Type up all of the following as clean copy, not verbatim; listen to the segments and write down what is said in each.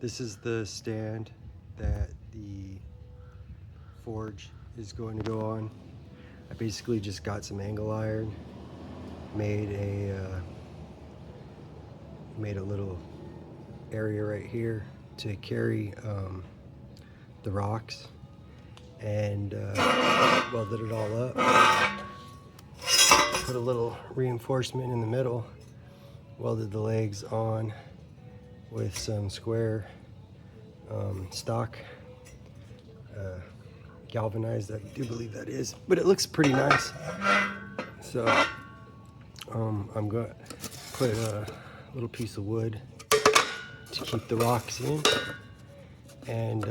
This is the stand that the forge is going to go on. I basically just got some angle iron, made a little area right here to carry the rocks, and welded it all up. Put a little reinforcement in the middle, welded the legs on with some square stock, galvanized, I do believe that is, but it looks pretty nice. So I'm going to put a little piece of wood to keep the rocks in, and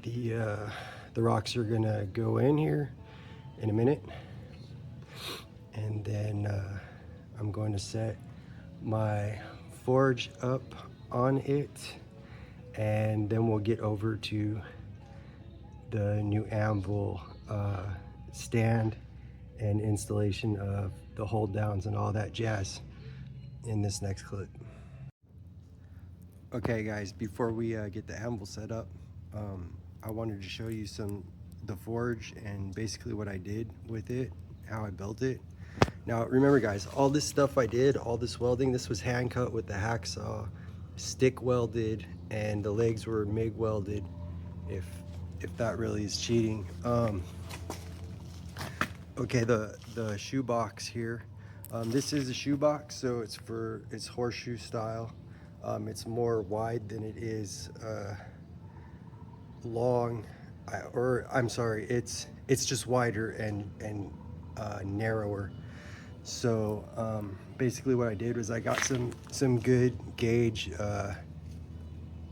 the rocks are going to go in here in a minute, and then I'm going to set my forge up on it, and then we'll get over to the new Anvil stand and installation of the hold downs and all that jazz in this next clip. Okay guys, before we get the Anvil set up, I wanted to show you the forge and basically what I did with it, how I built it. Now remember guys, all this stuff I did, all this welding, this was hand cut with the hacksaw, stick welded, and the legs were MIG welded, if that really is cheating. Okay, the shoe box here, this is a shoe box, so it's horseshoe style. It's more wide than it is long, I'm sorry, it's just wider and narrower. So basically what I did was I got some good gauge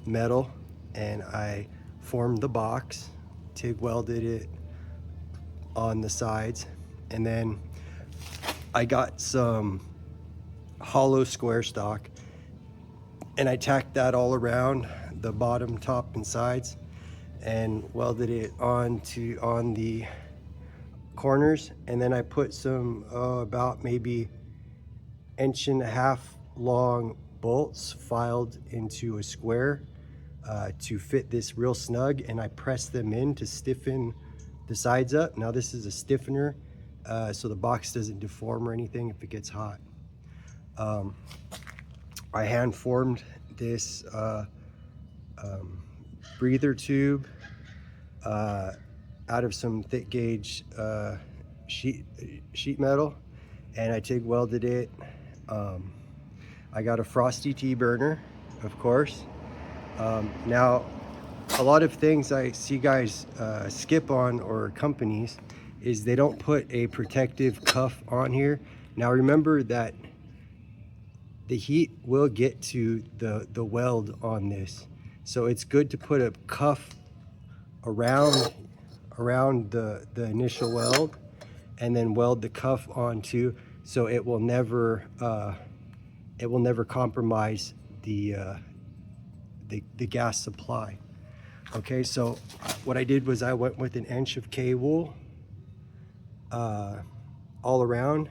metal, and I formed the box, TIG welded it on the sides, and then I got some hollow square stock and I tacked that all around the bottom, top, and sides, and welded it on the corners. And then I put some about maybe 1.5 inch long bolts filed into a square to fit this real snug, and I pressed them in to stiffen the sides up. Now this is a stiffener, so the box doesn't deform or anything if it gets hot. I hand formed this breather tube out of some thick gauge sheet metal, and I TIG welded it. I got a frosty tea burner, of course. Now a lot of things I see guys skip on, or companies, is they don't put a protective cuff on here. Now remember that the heat will get to the weld on this, so it's good to put a cuff around the initial weld, and then weld the cuff onto, so it will never compromise the gas supply. Okay, so what I did was I went with 1 inch of K-wool all around,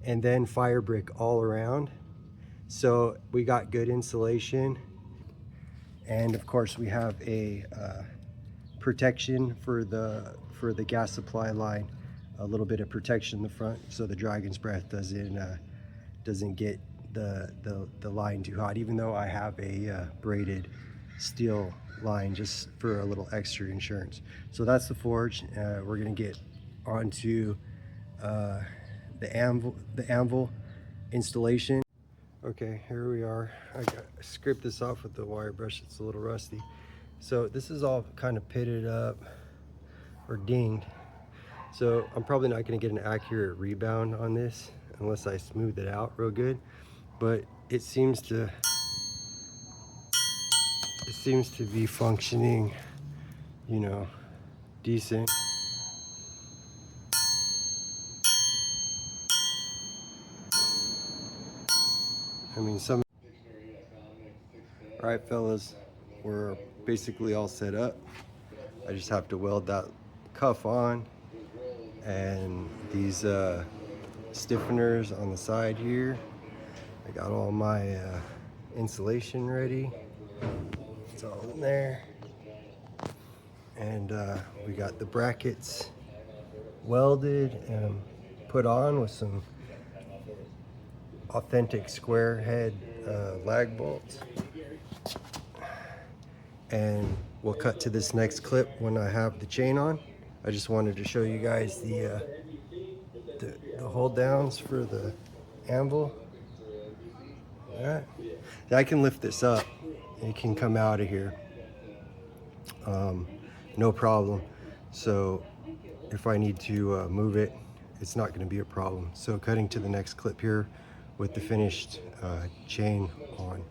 and then fire brick all around. So we got good insulation, and of course we have a protection for the gas supply line, a little bit of protection in the front, so the dragon's breath doesn't get the line too hot, even though I have a braided steel line just for a little extra insurance. So that's the forge. We're gonna get onto the Anvil installation. Okay, here we are. I scraped this off with the wire brush, it's a little rusty. So this is all kind of pitted up or dinged, so I'm probably not going to get an accurate rebound on this unless I smooth it out real good, but it seems to be functioning, you know, decent. I mean, all right fellas, we're basically all set up. I just have to weld that cuff on, and these stiffeners on the side here. I got all my insulation ready. It's all in there. And we got the brackets welded and put on with some authentic square head lag bolts. And we'll cut to this next clip when I have the chain on. I just wanted to show you guys the hold downs for the anvil. All right. I can lift this up. It can come out of here. No problem. So if I need to move it, it's not going to be a problem. So cutting to the next clip here with the finished chain on.